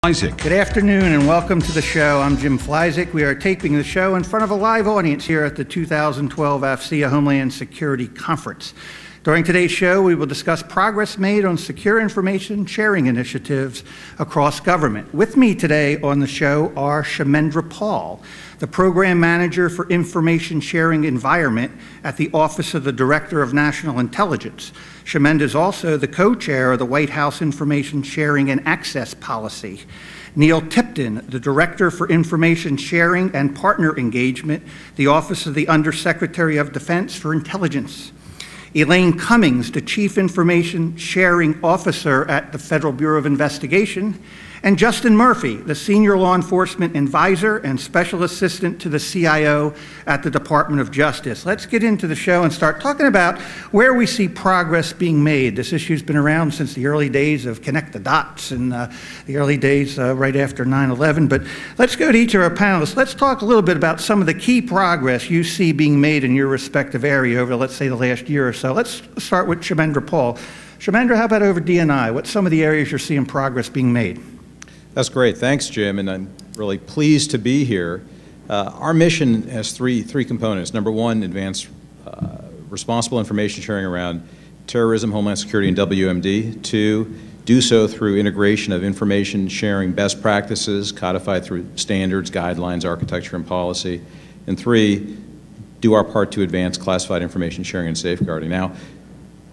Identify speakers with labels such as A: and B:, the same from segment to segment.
A: Flyzik.
B: Good afternoon and welcome to the show. I'm Jim Flyzik. We are taping the show in front of a live audience here at the 2012 AFCEA Homeland Security Conference. During today's show, we will discuss progress made on secure information sharing initiatives across government. With me today on the show are Kshemendra Paul, the Program Manager for Information Sharing Environment at the Office of the Director of National Intelligence. Kshemendra is also the co-chair of the White House Information Sharing and Access Policy. Neill Tipton, the Director for Information Sharing and Partner Engagement, the Office of the Undersecretary of Defense for Intelligence. Elaine Cummins, the Chief Information Sharing Officer at the Federal Bureau of Investigation, and Justin Murphy, the Senior Law Enforcement Advisor and Special Assistant to the CIO at the Department of Justice. Let's get into the show and start talking about where we see progress being made. This issue's been around since the early days of Connect the Dots and the early days right after 9/11. But let's go to each of our panelists. Let's talk a little bit about some of the key progress you see being made in your respective area over, let's say, the last year or so. Let's start with Kshemendra Paul. Kshemendra, how about over DNI? What's some of the areas you're seeing progress being made?
C: That's great. Thanks, Jim, and I'm really pleased to be here. Our mission has three components. Number one, advance responsible information sharing around terrorism, homeland security, and WMD. Two, do so through integration of information sharing best practices codified through standards, guidelines, architecture, and policy. And three, do our part to advance classified information sharing and safeguarding. Now,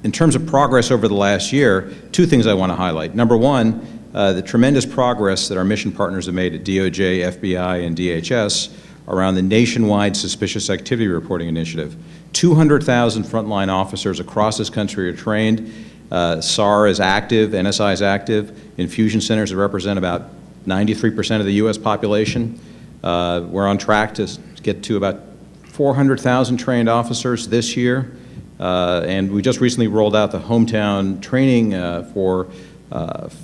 C: in terms of progress over the last year, two things I want to highlight. Number one, the tremendous progress that our mission partners have made at DOJ, FBI, and DHS around the nationwide suspicious activity reporting initiative. 200,000 frontline officers across this country are trained. SAR is active, NSI is active. Infusion centers that represent about 93% of the U.S. population. We're on track to get to about 400,000 trained officers this year. And we just recently rolled out the hometown training for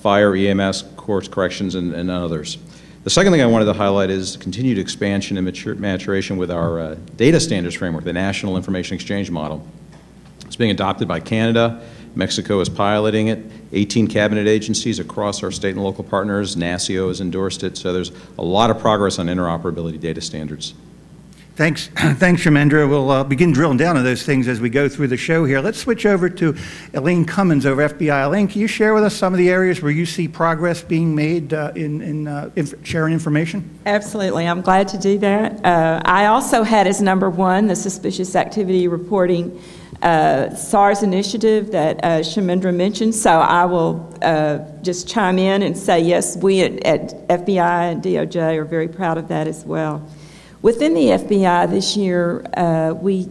C: fire, EMS, courts, corrections, and others. The second thing I wanted to highlight is continued expansion and maturation with our data standards framework, the National Information Exchange Model. It's being adopted by Canada. Mexico is piloting it. 18 cabinet agencies across our state and local partners. NACIO has endorsed it. So there's a lot of progress on interoperability data standards.
B: Thanks, Kshemendra. We'll begin drilling down on those things as we go through the show here. Let's switch over to Elaine Cummins over FBI. Elaine, can you share with us some of the areas where you see progress being made in sharing information?
D: Absolutely. I'm glad to do that. I also had as number one the suspicious activity reporting SARS initiative that Kshemendra mentioned. So I will just chime in and say, yes, we at FBI and DOJ are very proud of that as well. Within the FBI this year, we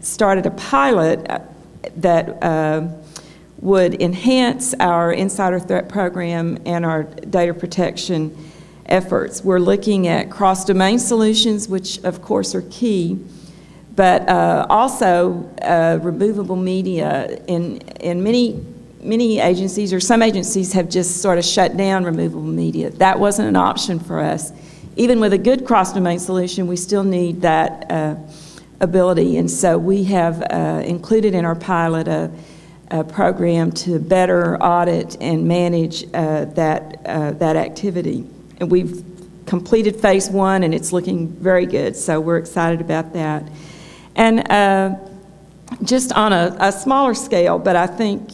D: started a pilot that would enhance our insider threat program and our data protection efforts. We're looking at cross-domain solutions, which of course are key, but also removable media. In many agencies, or some agencies have just sort of shut down removable media. That wasn't an option for us. Even with a good cross-domain solution, we still need that ability. And so we have included in our pilot a program to better audit and manage that activity. And we've completed phase one, and it's looking very good. So we're excited about that. And just on a smaller scale, but I think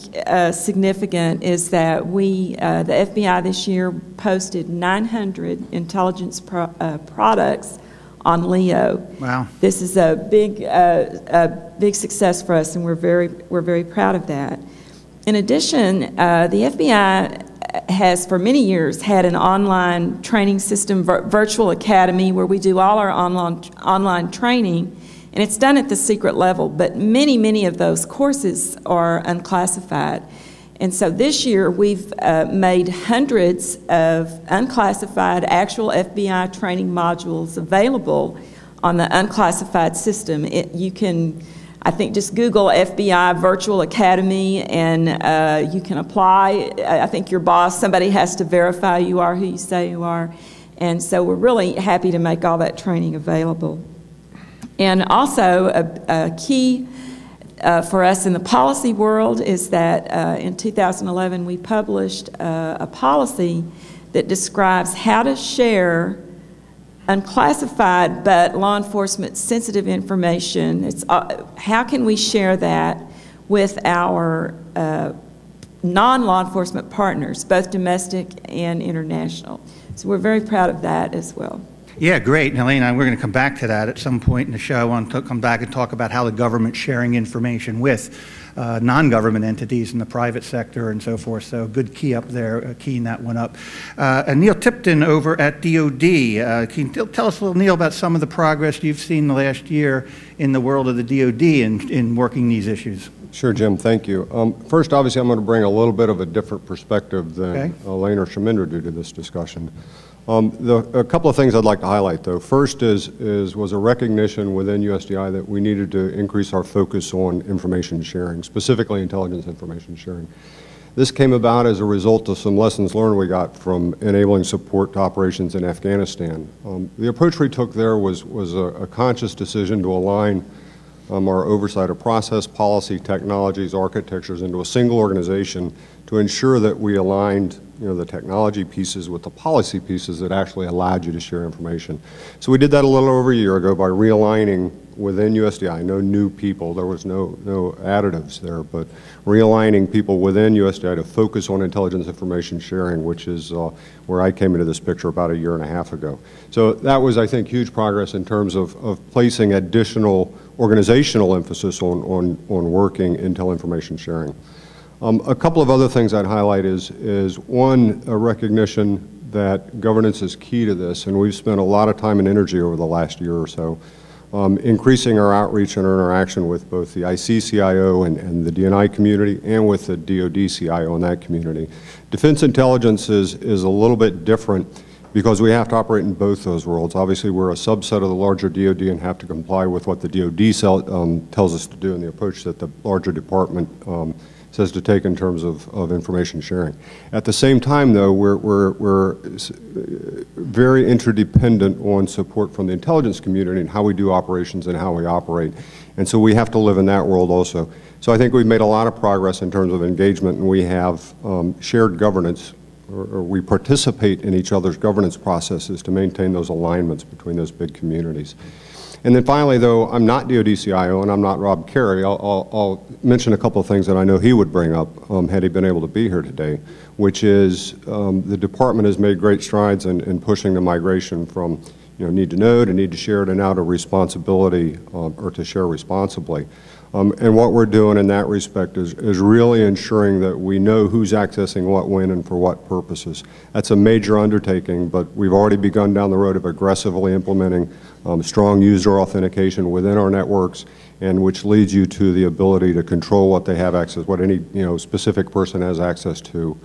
D: significant, is that we, the FBI this year, posted 900 intelligence products on Leo.
B: Wow!
D: This is a big success for us, and we're very proud of that. In addition, the FBI has for many years had an online training system, virtual academy, where we do all our online training. And it's done at the secret level, but many of those courses are unclassified. And so this year we've made hundreds of unclassified actual FBI training modules available on the unclassified system. You can, I think, just Google FBI Virtual Academy and you can apply. I think your boss, somebody has to verify you are who you say you are. And so we're really happy to make all that training available. And also a key for us in the policy world is that in 2011 we published a policy that describes how to share unclassified but law enforcement sensitive information. It's, how can we share that with our non-law enforcement partners, both domestic and international. So we're very proud of that as well.
B: Yeah, great. And Elaine, we're going to come back to that at some point in the show. I want to come back and talk about how the government's sharing information with non-government entities in the private sector and so forth. So good key up there, keying that one up. And Neill Tipton over at DOD. Can you tell us a little, Neill, about some of the progress you've seen the last year in the world of the DOD in working these issues?
A: Sure, Jim, thank you. First, obviously, I'm going to bring a little bit of a different perspective than Elaine or Kshemendra do to this discussion. A couple of things I'd like to highlight, though. First was a recognition within USDI that we needed to increase our focus on information sharing, specifically intelligence information sharing. This came about as a result of some lessons learned we got from enabling support to operations in Afghanistan. The approach we took there was a conscious decision to align our oversight of process, policy, technologies, architectures into a single organization to ensure that we aligned the technology pieces with the policy pieces that actually allowed you to share information. So we did that a little over a year ago by realigning within USDI, no new people, there was no additives there, but realigning people within USDI to focus on intelligence information sharing, which is where I came into this picture about a year and a half ago. So that was, I think, huge progress in terms of placing additional organizational emphasis on working intel information sharing. A couple of other things I'd highlight is one, a recognition that governance is key to this, and we've spent a lot of time and energy over the last year or so increasing our outreach and our interaction with both the IC CIO and the DNI community and with the DOD CIO in that community. Defense intelligence is a little bit different because we have to operate in both those worlds. Obviously, we're a subset of the larger DOD and have to comply with what the DOD tells us to do and the approach that the larger department says to take in terms of information sharing. At the same time, though, we're very interdependent on support from the intelligence community and how we do operations and how we operate. And so we have to live in that world also. So I think we've made a lot of progress in terms of engagement, and we have shared governance, or we participate in each other's governance processes to maintain those alignments between those big communities. And then finally, though, I'm not DOD CIO and I'm not Rob Carey, I'll mention a couple of things that I know he would bring up had he been able to be here today, which is the department has made great strides in pushing the migration from need to know to need to share to now to responsibility or to share responsibly. And what we're doing in that respect is really ensuring that we know who's accessing what, when, and for what purposes. That's a major undertaking, but we've already begun down the road of aggressively implementing strong user authentication within our networks, and which leads you to the ability to control what they have access, what any specific person has access to,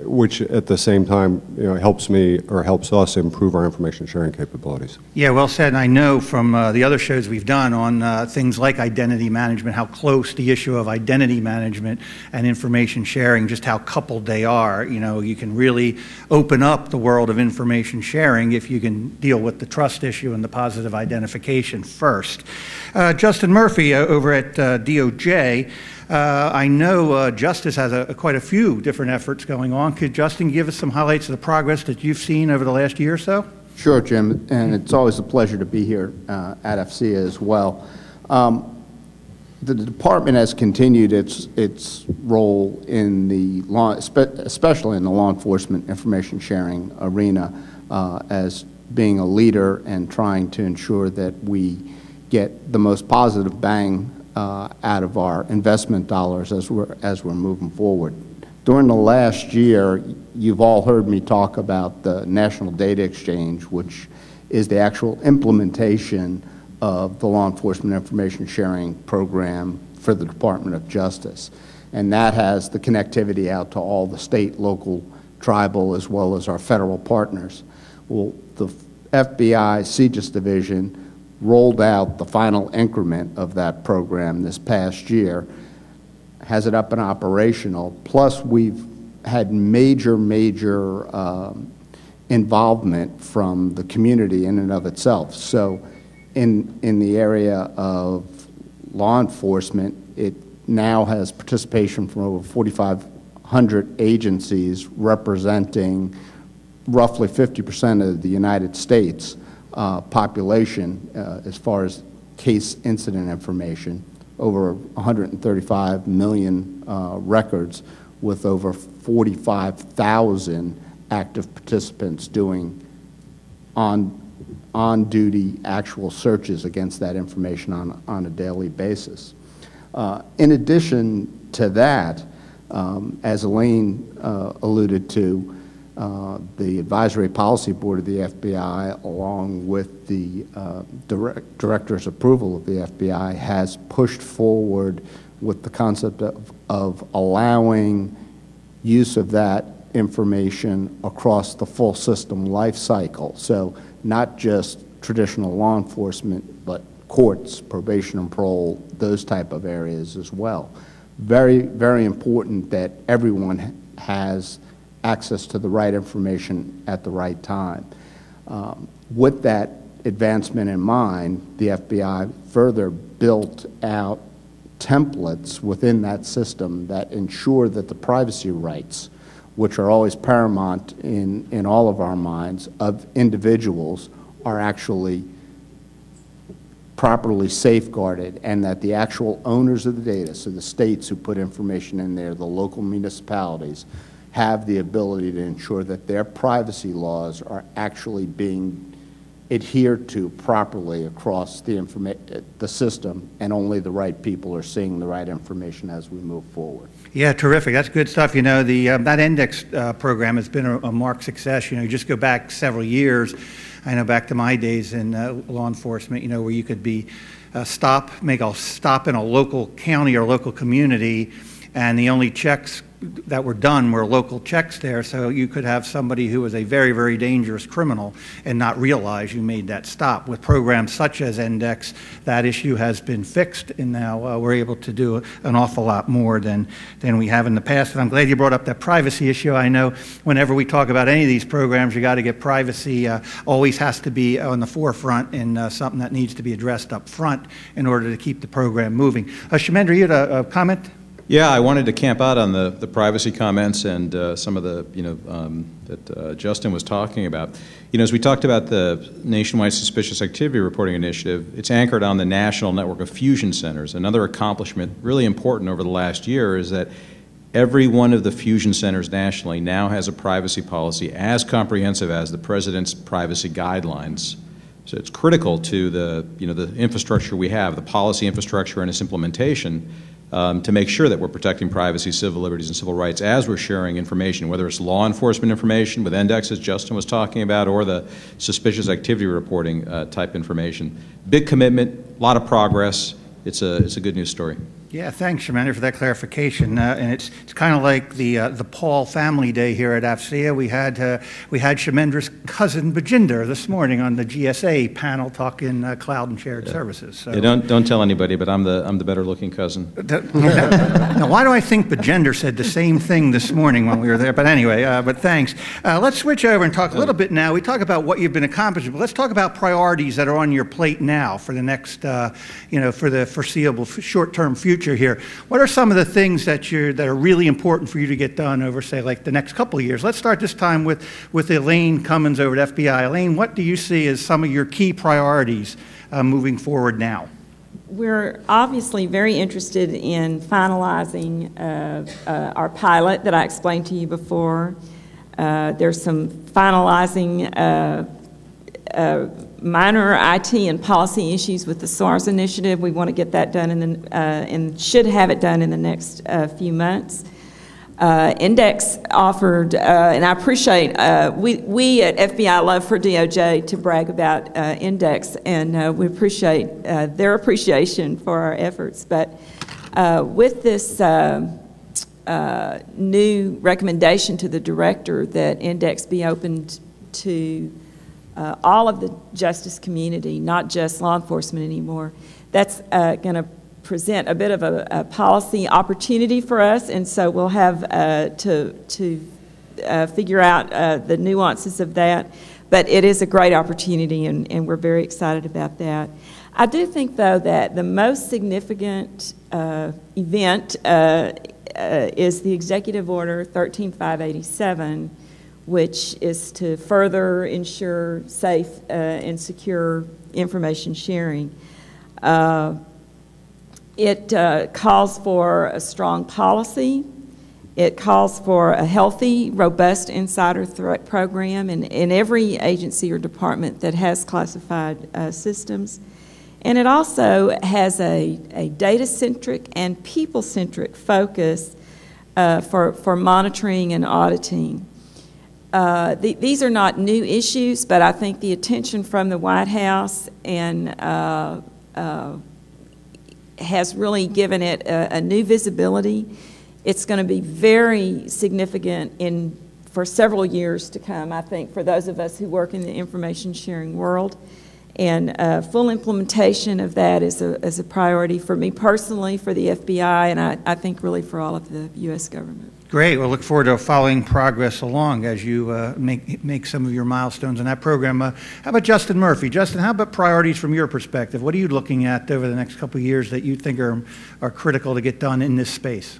A: which at the same time helps me or helps us improve our information sharing capabilities.
B: Yeah, well said. And I know from the other shows we've done on things like identity management, how close the issue of identity management and information sharing, just how coupled they are. You can really open up the world of information sharing if you can deal with the trust issue and the positive identification first. Justin Murphy over at DOJ. I know Justice has quite a few different efforts going on. Could Justin give us some highlights of the progress that you've seen over the last year or so?
E: Sure, Jim, and it's always a pleasure to be here at AFCEA as well. The department has continued its role in the law, especially in the law enforcement information sharing arena, as being a leader and trying to ensure that we get the most positive bang out of our investment dollars as we're moving forward. During the last year, you've all heard me talk about the National Data Exchange, which is the actual implementation of the law enforcement information sharing program for the Department of Justice. And that has the connectivity out to all the state, local, tribal, as well as our federal partners. Well, the FBI CJIS division rolled out the final increment of that program this past year, has it up and operational, plus we've had major involvement from the community in and of itself. So in the area of law enforcement, it now has participation from over 4,500 agencies representing roughly 50% of the United States population as far as case incident information, over 135 million records with over 45,000 active participants doing on-duty actual searches against that information on a daily basis. In addition to that, as Elaine alluded to, the Advisory Policy Board of the FBI, along with the Director's approval of the FBI, has pushed forward with the concept of allowing use of that information across the full system life cycle. So not just traditional law enforcement, but courts, probation and parole, those type of areas as well. Very, very important that everyone has access to the right information at the right time. With that advancement in mind, the FBI further built out templates within that system that ensure that the privacy rights, which are always paramount in all of our minds, of individuals are actually properly safeguarded, and that the actual owners of the data, so the states who put information in there, the local municipalities, have the ability to ensure that their privacy laws are actually being adhered to properly across the system, and only the right people are seeing the right information as we move forward.
B: Yeah, terrific. That's good stuff. You know, that index program has been a marked success. You know, you just go back several years. I know back to my days in law enforcement, you know, where you could be make a stop in a local county or local community, and the only checks that were done were local checks there, so you could have somebody who was a very, very dangerous criminal and not realize you made that stop. With programs such as Index, that issue has been fixed, and now we're able to do an awful lot more than we have in the past. And I'm glad you brought up that privacy issue. I know whenever we talk about any of these programs, you got to get privacy always has to be on the forefront, and something that needs to be addressed up front in order to keep the program moving. Kshemendra, you had a comment?
C: Yeah, I wanted to camp out on the privacy comments and some of the, that Justin was talking about. You know, as we talked about the Nationwide Suspicious Activity Reporting Initiative, it's anchored on the National Network of Fusion Centers. Another accomplishment, really important over the last year, is that every one of the fusion centers nationally now has a privacy policy as comprehensive as the President's privacy guidelines. So it's critical to the, the infrastructure we have, the policy infrastructure and its implementation, to make sure that we're protecting privacy, civil liberties, and civil rights as we're sharing information, whether it's law enforcement information with indexes Justin was talking about, or the suspicious activity reporting type information. Big commitment, a lot of progress. It's a good news story.
B: Yeah, thanks, Kshemendra, for that clarification. And it's kind of like the Paul family day here at AFCEA. We had Kshemendra's cousin Bajinder this morning on the GSA panel talking cloud and shared services. So.
C: Yeah, don't tell anybody, but I'm the better looking cousin.
B: Now, why do I think Bajinder said the same thing this morning when we were there? But anyway, but thanks. Let's switch over and talk a little bit now. We talk about what you've been accomplishing, but let's talk about priorities that are on your plate now for the next, for the foreseeable short-term future here. What are some of the things that are really important for you to get done over, say, like the next couple of years? Let's start this time with Elaine Cummins over at FBI. Elaine, what do you see as some of your key priorities moving forward now?
D: We're obviously very interested in finalizing our pilot that I explained to you before. There's some finalizing minor IT and policy issues with the SARS initiative. We want to get that done and should have it done in the next few months. Index offered, and I appreciate, we at FBI love for DOJ to brag about Index, and we appreciate their appreciation for our efforts. But with this new recommendation to the director that Index be opened to all of the justice community, not just law enforcement anymore, that's going to present a bit of a policy opportunity for us, and so we'll have to figure out the nuances of that. But it is a great opportunity, and we're very excited about that. I do think, though, that the most significant event is the Executive Order 13587, which is to further ensure safe and secure information sharing. It calls for a strong policy. It calls for a healthy, robust insider threat program in every agency or department that has classified systems. And it also has a data-centric and people-centric focus for monitoring and auditing. These are not new issues, but I think the attention from the White House and has really given it a new visibility. It's going to be very significant for several years to come, I think, for those of us who work in the information sharing world. And full implementation of that is a priority for me personally, for the FBI, and I think really for all of the U.S. government.
B: Great. We'll look forward to following progress along as you make some of your milestones in that program. How about Justin Murphy? Justin, how about priorities from your perspective? What are you looking at over the next couple of years that you think are critical to get done in this space?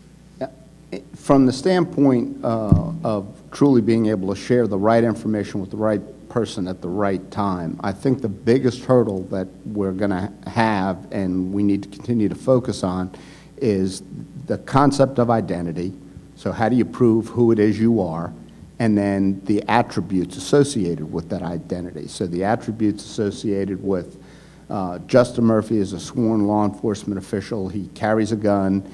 E: From the standpoint of truly being able to share the right information with the right person at the right time, I think the biggest hurdle that we're going to have and we need to continue to focus on is the concept of identity. So how do you prove who it is you are? And then the attributes associated with that identity. So the attributes associated with Justin Murphy is a sworn law enforcement official. He carries a gun.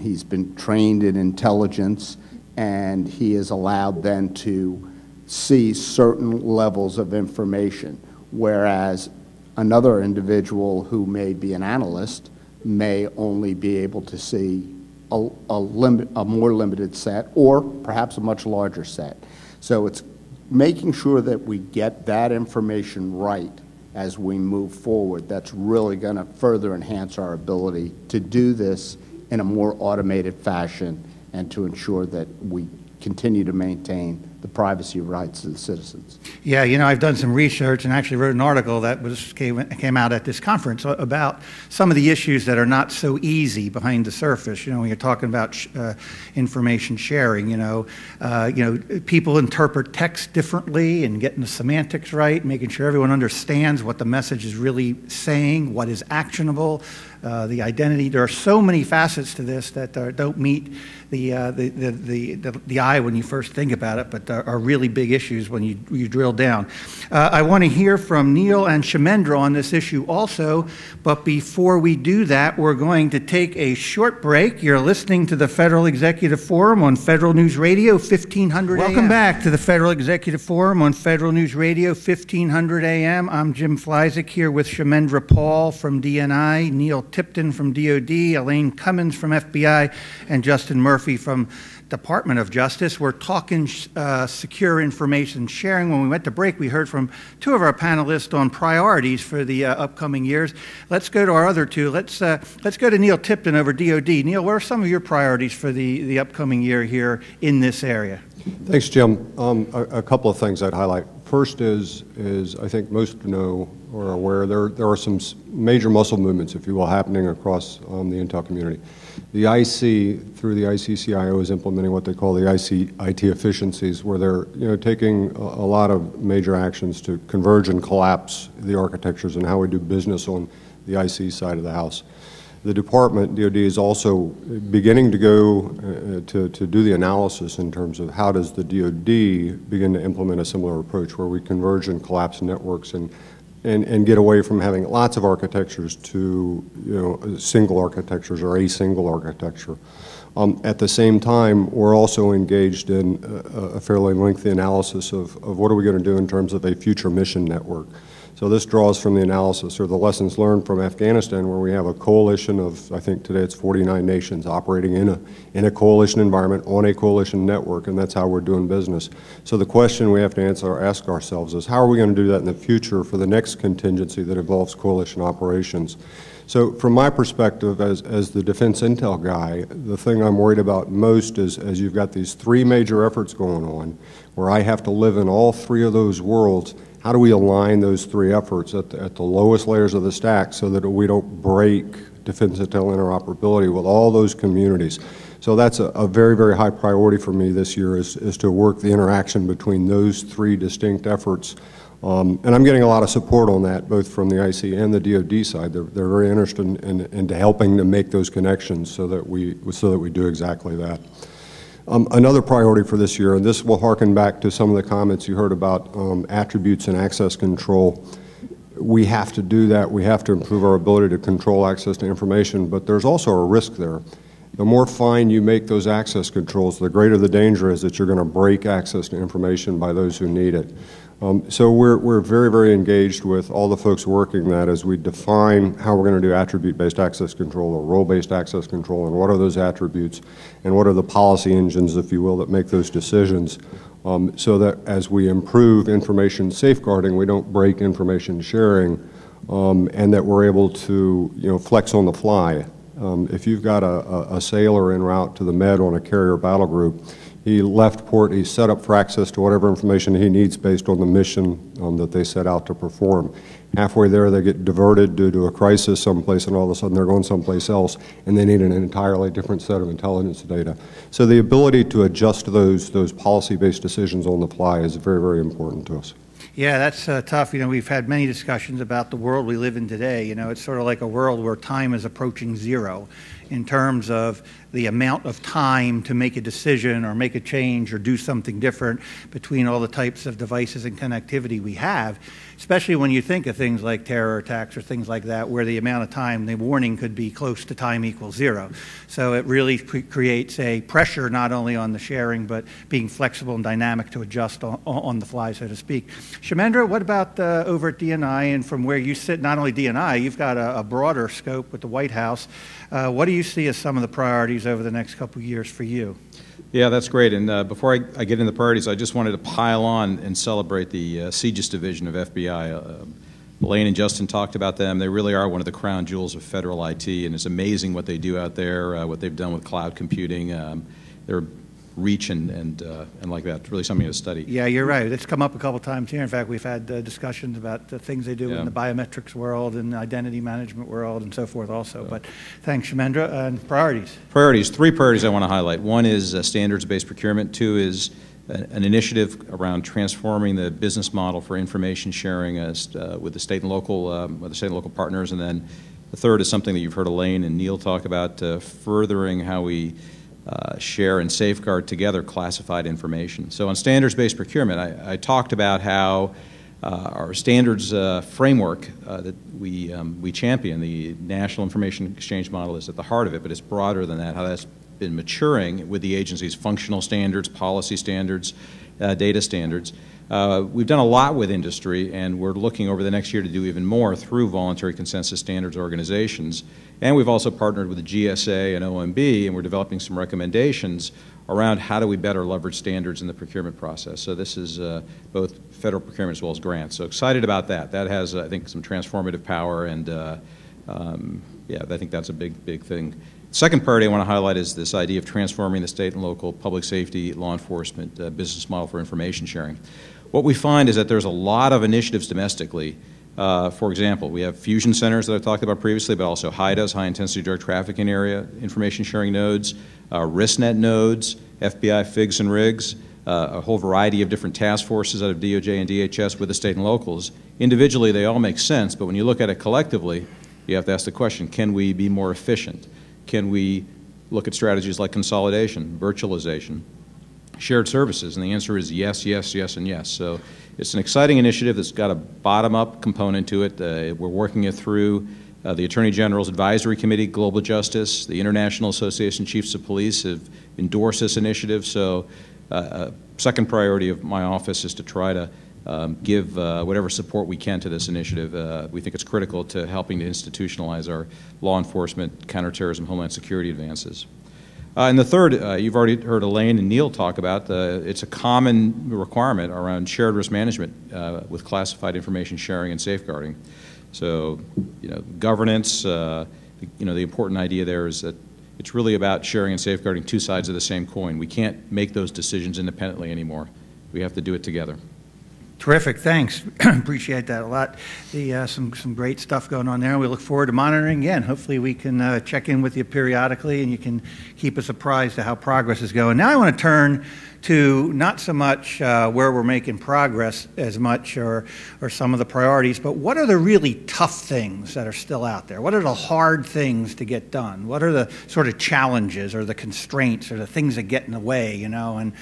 E: He's been trained in intelligence, and he is allowed then to see certain levels of information, whereas another individual who may be an analyst may only be able to see a more limited set or perhaps a much larger set. So it's making sure that we get that information right as we move forward. That's really going to further enhance our ability to do this in a more automated fashion and to ensure that we continue to maintain the privacy rights of the citizens.
B: Yeah, you know, I've done some research and actually wrote an article that came out at this conference about some of the issues that are not so easy behind the surface. You know, when you're talking about information sharing, you know, people interpret text differently and getting the semantics right, making sure everyone understands what the message is really saying, what is actionable, the identity. There are so many facets to this that don't meet the eye when you first think about it, but are really big issues when you drill down. I want to hear from Neill and Kshemendra on this issue also, but before we do that, we're going to take a short break. You're listening to the Federal Executive Forum on Federal News Radio, 1500 AM. Welcome back to the Federal Executive Forum on Federal News Radio, 1500 AM. I'm Jim Flyzik here with Kshemendra Paul from DNI, Neill Tipton from DOD, Elaine Cummins from FBI, and Justin Murphy from Department of Justice. We're talking secure information sharing. When we went to break, we heard from two of our panelists on priorities for the upcoming years. Let's go to our other two. Let's go to Neill Tipton over DOD. Neill, what are some of your priorities for the upcoming year here in this area?
A: Thanks, Jim. A couple of things I'd highlight. First is I think most know or are aware there are some major muscle movements, if you will, happening across the intel community. The IC, through the ICCIO, is implementing what they call the IT efficiencies, where they're taking a lot of major actions to converge and collapse the architectures and how we do business on the IC side of the house. The department, DOD, is also beginning to go to do the analysis in terms of how does the DOD begin to implement a similar approach where we converge and collapse networks and get away from having lots of architectures to single architectures or a single architecture. At the same time, we're also engaged in a fairly lengthy analysis of what are we going to do in terms of a future mission network. So this draws from the analysis or the lessons learned from Afghanistan, where we have a coalition of, I think today it's 49 nations operating in a coalition environment on a coalition network, and that's how we're doing business. So the question we have to ask ourselves is, how are we going to do that in the future for the next contingency that involves coalition operations? So from my perspective as the defense intel guy, the thing I'm worried about most is as you've got these three major efforts going on, where I have to live in all three of those worlds, how do we align those three efforts at the lowest layers of the stack so that we don't break defense intel interoperability with all those communities? So that's a very, very high priority for me this year is to work the interaction between those three distinct efforts. And I'm getting a lot of support on that, both from the IC and the DoD side. They're very interested in helping to make those connections so that we do exactly that. Another priority for this year, and this will harken back to some of the comments you heard about attributes and access control. We have to do that. We have to improve our ability to control access to information, but there's also a risk there. The more fine you make those access controls, the greater the danger is that you're going to break access to information by those who need it. So we're very, very engaged with all the folks working that as we define how we're going to do attribute-based access control or role-based access control, and what are those attributes, and what are the policy engines, if you will, that make those decisions, so that as we improve information safeguarding, we don't break information sharing, and that we're able to, flex on the fly. If you've got a sailor en route to the Med on a carrier battle group, he left port, he's set up for access to whatever information he needs based on the mission that they set out to perform. Halfway there, they get diverted due to a crisis someplace, and all of a sudden they're going someplace else, and they need an entirely different set of intelligence data. So the ability to adjust those policy-based decisions on the fly is very, very important to us.
B: Yeah, that's tough. We've had many discussions about the world we live in today. It's sort of like a world where time is approaching zero in terms of the amount of time to make a decision or make a change or do something different between all the types of devices and connectivity we have, especially when you think of things like terror attacks or things like that, where the amount of time, the warning could be close to time equals zero. So it really creates a pressure not only on the sharing, but being flexible and dynamic to adjust on the fly, so to speak. Kshemendra, what about over at DNI, and from where you sit, not only DNI, you've got a broader scope with the White House. What do you see as some of the priorities over the next couple of years for you?
C: Yeah, that's great. And before I get into the priorities, I just wanted to pile on and celebrate the CGIS division of FBI. Elaine and Justin talked about them. They really are one of the crown jewels of federal IT, and it's amazing what they do out there, what they've done with cloud computing. Their reach and like that. It's really something to study.
B: Yeah, you're right. It's come up a couple times here. In fact, we've had discussions about the things they do in the biometrics world and identity management world and so forth also. But thanks, Kshemendra. And priorities?
C: Priorities. 3 priorities I want to highlight. One is standards-based procurement. 2 is an initiative around transforming the business model for information sharing with the state and local partners. And then the 3rd is something that you've heard Elaine and Neill talk about, furthering how we share and safeguard together classified information. So on standards-based procurement, I talked about how our standards framework that we champion, the National Information Exchange Model, is at the heart of it, but it's broader than that, how that's been maturing with the agency's functional standards, policy standards, data standards. We've done a lot with industry, and we're looking over the next year to do even more through voluntary consensus standards organizations. And we've also partnered with the GSA and OMB, and we're developing some recommendations around how do we better leverage standards in the procurement process. So this is both federal procurement as well as grants. So excited about that. That has, I think, some transformative power, and yeah, I think that's a big thing. Second priority I want to highlight is this idea of transforming the state and local public safety, law enforcement business model for information sharing. What we find is that there's a lot of initiatives domestically. For example, we have fusion centers that I've talked about previously, but also HIDAs, high-intensity drug trafficking area information sharing nodes, RISNet nodes, FBI FIGs and RIGs, a whole variety of different task forces out of DOJ and DHS with the state and locals. Individually, they all make sense, but when you look at it collectively, you have to ask the question, can we be more efficient? Can we look at strategies like consolidation, virtualization, shared services? And the answer is yes, yes, yes, and yes. So it's an exciting initiative that's got a bottom-up component to it. We're working it through the Attorney General's Advisory Committee, Global Justice. The International Association of Chiefs of Police have endorsed this initiative. So second priority of my office is to try to give whatever support we can to this initiative. We think it's critical to helping to institutionalize our law enforcement, counterterrorism, homeland security advances. And the third, you've already heard Elaine and Neill talk about, it's a common requirement around shared risk management with classified information sharing and safeguarding. So, governance, the important idea there is that it's really about sharing and safeguarding 2 sides of the same coin. We can't make those decisions independently anymore. We have to do it together.
B: Terrific, thanks. Appreciate that a lot. Some great stuff going on there. We look forward to monitoring again. Hopefully we can check in with you periodically and you can keep us apprised of how progress is going. Now I want to turn to not so much where we're making progress as much or some of the priorities, but what are the really tough things that are still out there? What are the hard things to get done? What are the sort of challenges or the constraints or the things that get in the way, you know?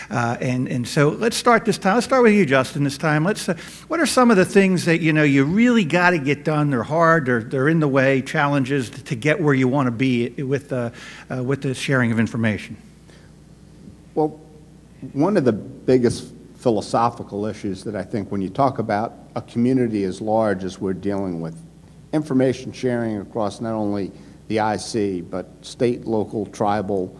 B: And so let's start this time. Let's start with you, Justin, this time. What are some of the things that, you know, you really got to get done? They're hard, they're in the way, challenges to get where you want to be with the sharing of information?
E: Well, one of the biggest philosophical issues that I think when you talk about a community as large as we're dealing with, information sharing across not only the IC, but state, local, tribal,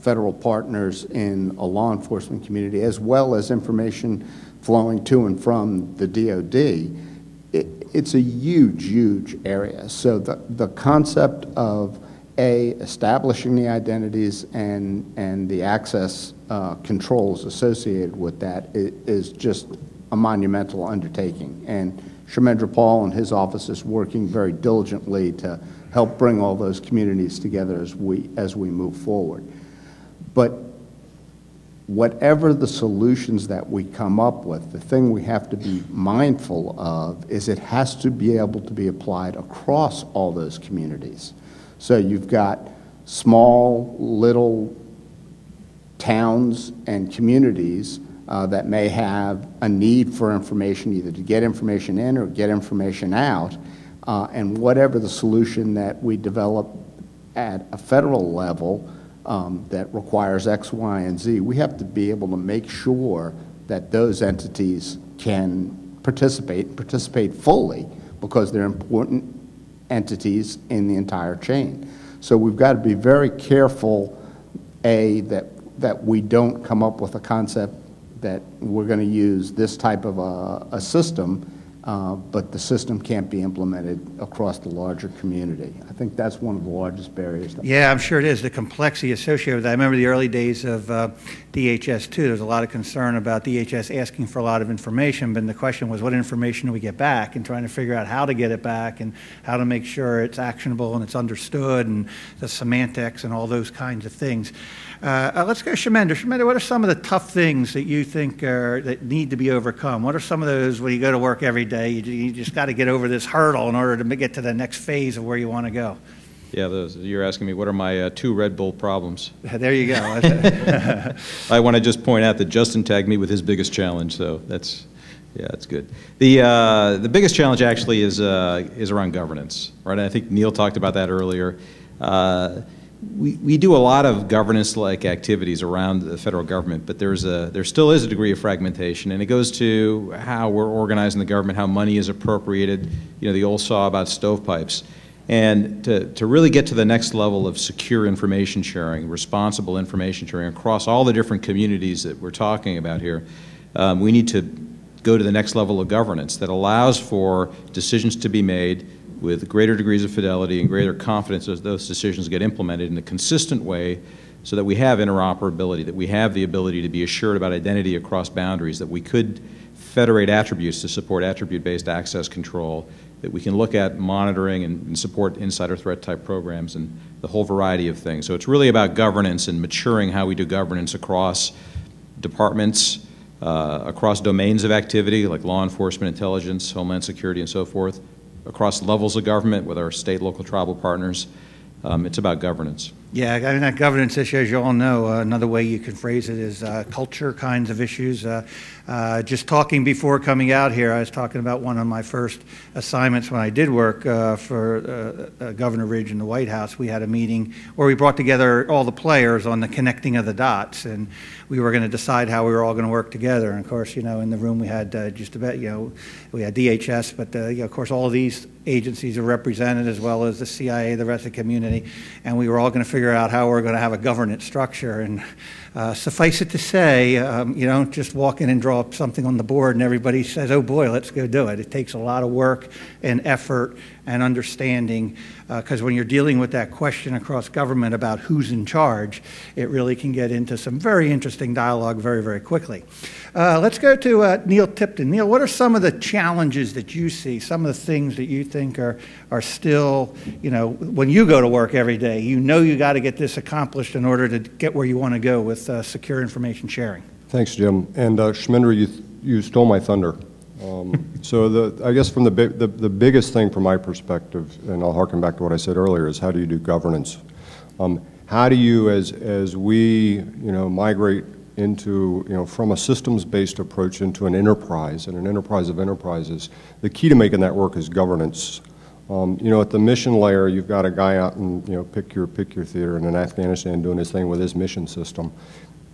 E: federal partners in a law enforcement community, as well as information flowing to and from the DOD, it's a huge, huge area. So the concept of establishing the identities and the access controls associated with that is just a monumental undertaking. And Kshemendra Paul and his office is working very diligently to help bring all those communities together as we move forward. But whatever the solutions that we come up with, the thing we have to be mindful of is it has to be able to be applied across all those communities. So you've got small, little towns and communities that may have a need for information, either to get information in or get information out, and whatever the solution that we develop at a federal level that requires X, Y, and Z, we have to be able to make sure that those entities can participate fully, because they're important entities in the entire chain. So we've got to be very careful, that we don't come up with a concept that we're going to use this type of a system, but the system can't be implemented across the larger community. I think that's one of the largest barriers.
B: Yeah, I'm sure it is, the complexity associated with that. I remember the early days of DHS too. There was a lot of concern about DHS asking for a lot of information, but the question was, what information do we get back, and trying to figure out how to get it back and how to make sure it's actionable and it's understood, and the semantics and all those kinds of things. Let's go to Kshemendra. Kshemendra, what are some of the tough things that you think that need to be overcome? What are some of those when you go to work every day? You just got to get over this hurdle in order to get to the next phase of where you want to go.
C: Yeah, you're asking me what are my 2 Red Bull problems.
B: There you go.
C: I want to just point out that Justin tagged me with his biggest challenge, so that's good. The biggest challenge actually is around governance, right? And I think Neill talked about that earlier. We do a lot of governance-like activities around the federal government, but there still is a degree of fragmentation, and it goes to how we're organizing the government, how money is appropriated, you know, the old saw about stovepipes. And to really get to the next level of secure information sharing, responsible information sharing across all the different communities that we're talking about here, we need to go to the next level of governance that allows for decisions to be made with greater degrees of fidelity and greater confidence as those decisions get implemented in a consistent way, so that we have interoperability, that we have the ability to be assured about identity across boundaries, that we could federate attributes to support attribute-based access control, that we can look at monitoring and support insider threat type programs and the whole variety of things. So it's really about governance and maturing how we do governance across departments, across domains of activity like law enforcement, intelligence, Homeland Security, and so forth, across levels of government with our state, local, tribal partners. It's about governance.
B: Yeah, I mean, that governance issue, as you all know, another way you can phrase it is culture kinds of issues. Just talking before coming out here, I was talking about one of my first assignments when I did work for Governor Ridge in the White House. We had a meeting where we brought together all the players on the connecting of the dots, and we were going to decide how we were all going to work together. And of course, you know, in the room we had just about, you know, we had DHS, but you know, of course, all of these agencies are represented, as well as the CIA, the rest of the community, and we were all going to figure out how we're going to have a governance structure. And suffice it to say, you don't just walk in and draw up something on the board and everybody says, oh boy, let's go do it. It takes a lot of work and effort and understanding, because when you're dealing with that question across government about who's in charge, it really can get into some very interesting dialogue very, very quickly. Let's go to Neill Tipton. Neill, what are some of the challenges that you see, some of the things that you think are still, you know, when you go to work every day, you know you got to get this accomplished in order to get where you want to go with secure information sharing?
A: Thanks, Jim. And Kshemendra, you stole my thunder. So I guess from the biggest thing from my perspective, and I'll harken back to what I said earlier, is how do you do governance? How do you, as we, you know, migrate into, you know, from a systems-based approach into an enterprise, and an enterprise of enterprises, the key to making that work is governance. You know, at the mission layer, you've got a guy out in, you know, pick your theater in Afghanistan doing his thing with his mission system.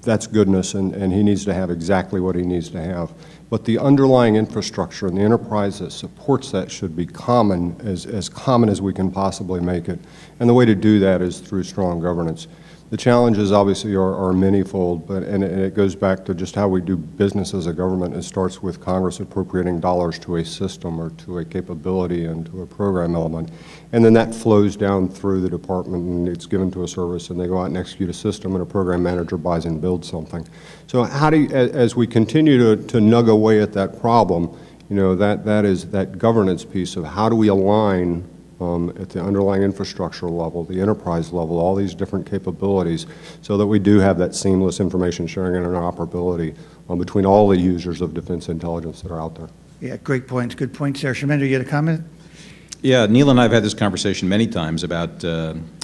A: That's goodness, and he needs to have exactly what he needs to have. But the underlying infrastructure and the enterprise that supports that should be common, as common as we can possibly make it. And the way to do that is through strong governance. The challenges obviously are manyfold, and it goes back to just how we do business as a government. It starts with Congress appropriating dollars to a system or to a capability and to a program element. And then that flows down through the department and it's given to a service and they go out and execute a system and a program manager buys and builds something. So how do you, as we continue to nug away at that problem, you know, that is that governance piece of how do we align at the underlying infrastructure level, the enterprise level, all these different capabilities, so that we do have that seamless information sharing and interoperability between all the users of defense intelligence that are out there. Yeah,
B: great points. Good points there. Kshemendra, you had a comment?
C: Yeah, Neill and I have had this conversation many times about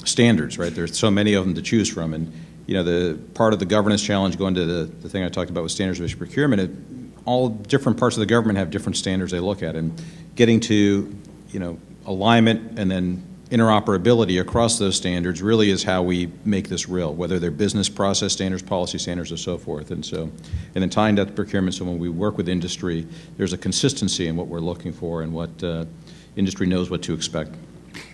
C: standards, right? There's so many of them to choose from, and you know, the part of the governance challenge going to the thing I talked about with standards-based procurement, all different parts of the government have different standards they look at, and getting to, you know, alignment and then interoperability across those standards really is how we make this real, whether they're business process standards, policy standards, or so forth. And then tying that to procurement, so when we work with industry, there's a consistency in what we're looking for and what industry knows what to expect.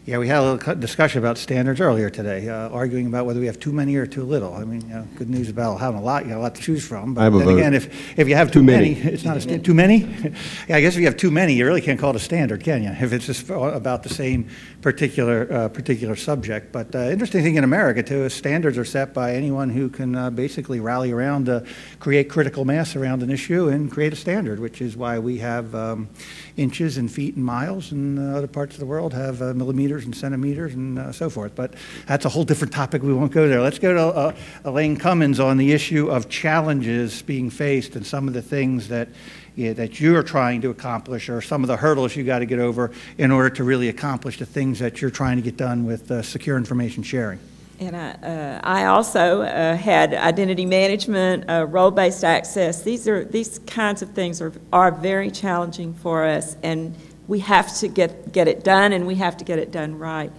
B: Yeah, we had a little discussion about standards earlier today, arguing about whether we have too many or too little. I mean, good news about having a lot, you got a lot to choose from. But then again, if you have too many, it's not a too many? Yeah, I guess if you have too many, you really can't call it a standard, can you? If it's just about the same particular subject. But interesting thing in America, too, is standards are set by anyone who can basically rally around, create critical mass around an issue and create a standard, which is why we have inches and feet and miles, and other parts of the world have millimeters and centimeters and so forth. But that's a whole different topic. We won't go there. Let's go to Elaine Cummins on the issue of challenges being faced and some of the things that you're trying to accomplish, or some of the hurdles you got to get over in order to really accomplish the things that you're trying to get done with secure information sharing.
D: And I also had identity management, role-based access. These kinds of things are very challenging for us, and we have to get it done, and we have to get it done right.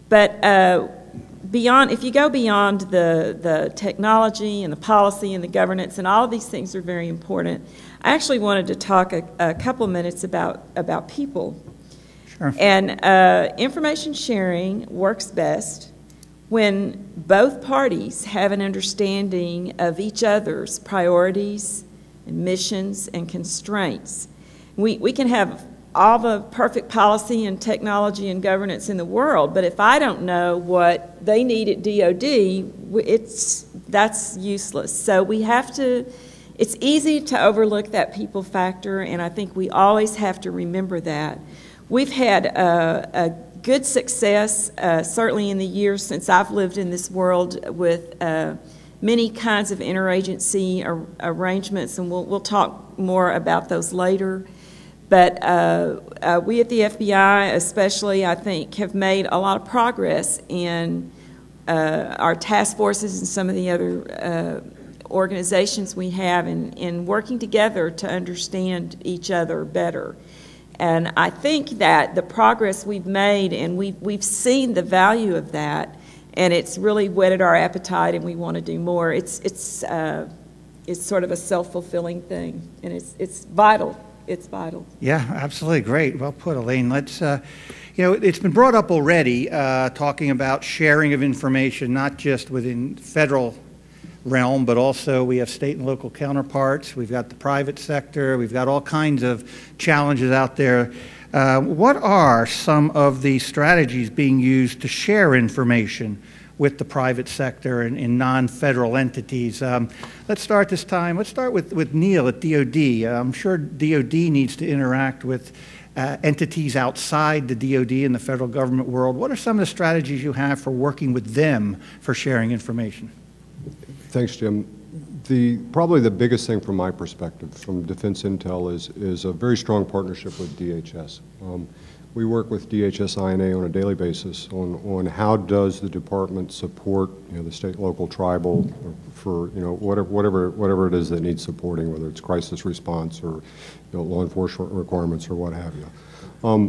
D: But if you go beyond the technology and the policy and the governance, and all of these things are very important, I actually wanted to talk a couple of minutes about people.
B: Sure.
D: And information sharing works best when both parties have an understanding of each other's priorities and missions and constraints. We can have all the perfect policy and technology and governance in the world, but if I don't know what they need at DOD, that's useless. So we have to, it's easy to overlook that people factor, and I think we always have to remember that. We've had a good success, certainly in the years since I've lived in this world, with many kinds of interagency arrangements, and we'll talk more about those later. But we at the FBI especially, I think, have made a lot of progress in our task forces and some of the other organizations we have in working together to understand each other better. And I think that the progress we've made, and we've seen the value of that, and it's really whetted our appetite, and we want to do more. It's sort of a self-fulfilling thing, and it's vital. It's vital.
B: Yeah, absolutely. Great. Well put, Elaine. Let's, you know, it's been brought up already, talking about sharing of information, not just within federal realm, but also we have state and local counterparts. We've got the private sector. We've got all kinds of challenges out there What are some of the strategies being used to share information with the private sector and in non-federal entities? Let's start this time. Let's start with Neill at DOD. I'm sure DOD needs to interact with entities outside the DOD and the federal government world. What are some of the strategies you have for working with them for sharing information?
A: Thanks, Jim. Probably the biggest thing from my perspective, from Defense Intel, is a very strong partnership with DHS. We work with DHS INA on a daily basis on how does the department support, the state, local, tribal, for whatever it is that needs supporting, whether it's crisis response or law enforcement requirements or what have you.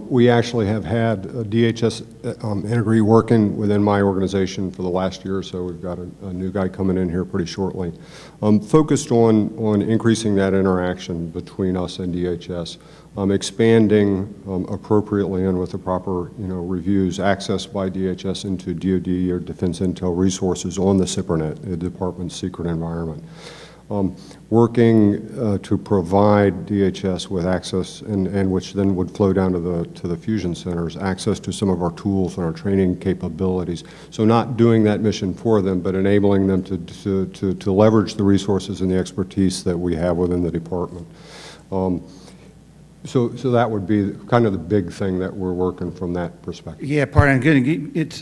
A: We actually have had a DHS integrity working within my organization for the last year or so. We've got a new guy coming in here pretty shortly, focused on increasing that interaction between us and DHS, expanding appropriately and with the proper reviews, access by DHS into DoD or Defense Intel resources on the SIPRNet, the department's secret environment. Working to provide DHS with access, and which then would flow down to the fusion centers, access to some of our tools and our training capabilities. So not doing that mission for them, but enabling them to leverage the resources and the expertise that we have within the department. So that would be kind of the big thing that we're working from that perspective.
B: Yeah, pardon. It's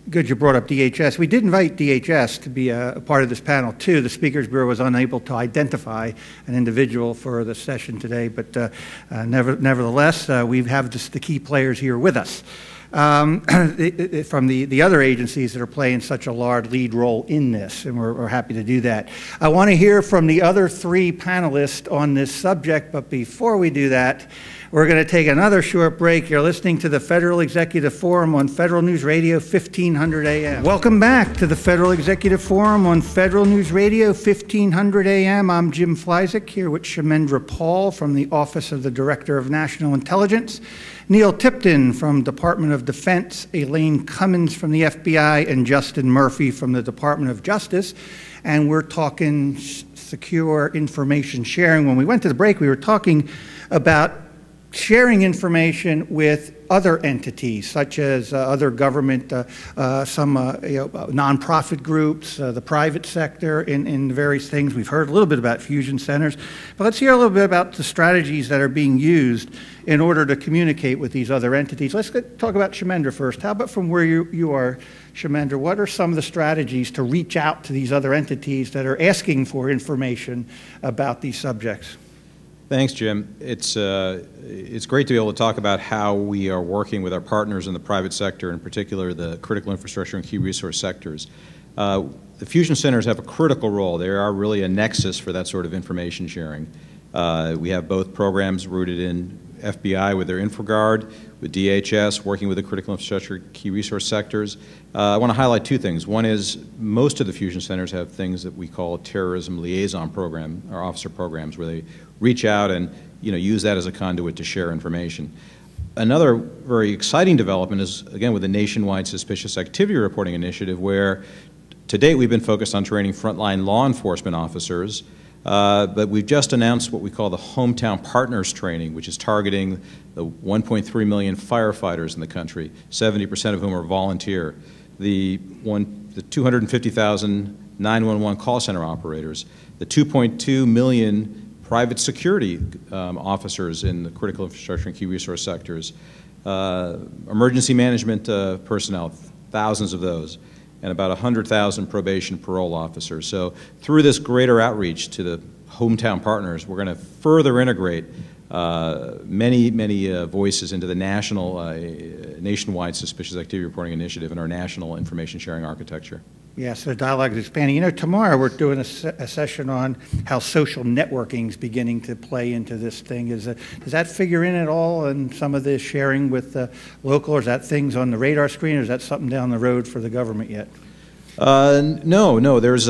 B: good you brought up DHS. We did invite DHS to be a part of this panel too. The Speakers Bureau was unable to identify an individual for the session today, but nevertheless, we have just the key players here with us from the other agencies that are playing such a large lead role in this, and we're happy to do that. I want to hear from the other three panelists on this subject, but before we do that, we're going to take another short break. You're listening to the Federal Executive Forum on Federal News Radio, 1500 AM. Welcome back to the Federal Executive Forum on Federal News Radio, 1500 AM. I'm Jim Flyzik, here with Kshemendra Paul from the Office of the Director of National Intelligence, Neill Tipton from Department of Defense, Elaine Cummins from the FBI, and Justin Murphy from the Department of Justice. And we're talking secure information sharing. When we went to the break, we were talking about sharing information with other entities, such as other government, some nonprofit groups, the private sector, in various things. We've heard a little bit about fusion centers, but let's hear a little bit about the strategies that are being used in order to communicate with these other entities. Let's talk about Kshemendra first. How about from where you are, Kshemendra, what are some of the strategies to reach out to these other entities that are asking for information about these subjects?
C: Thanks, Jim. It's great to be able to talk about how we are working with our partners in the private sector, in particular the critical infrastructure and key resource sectors. The fusion centers have a critical role. They are really a nexus for that sort of information sharing. We have both programs rooted in FBI with their InfraGuard, with DHS working with the critical infrastructure key resource sectors. I want to highlight two things. One is most of the fusion centers have things that we call a terrorism liaison program, or officer programs, where they reach out and use that as a conduit to share information. Another very exciting development is, again, with the nationwide suspicious activity reporting initiative, where to date we've been focused on training frontline law enforcement officers, but we've just announced what we call the Hometown Partners Training, which is targeting the 1.3 million firefighters in the country, 70% of whom are volunteer, the 250,000 911 call center operators, the 2.2 million private security officers in the critical infrastructure and key resource sectors, emergency management personnel, thousands of those, and about 100,000 probation parole officers. So through this greater outreach to the hometown partners, we're going to further integrate many voices into the nationwide suspicious activity reporting initiative and our national information sharing architecture.
B: Yes, the dialogue is expanding. Tomorrow we're doing a session on how social networking is beginning to play into this thing. Does that figure in at all in some of the sharing with local, or is that things on the radar screen, or is that something down the road for the government yet?
C: No. There's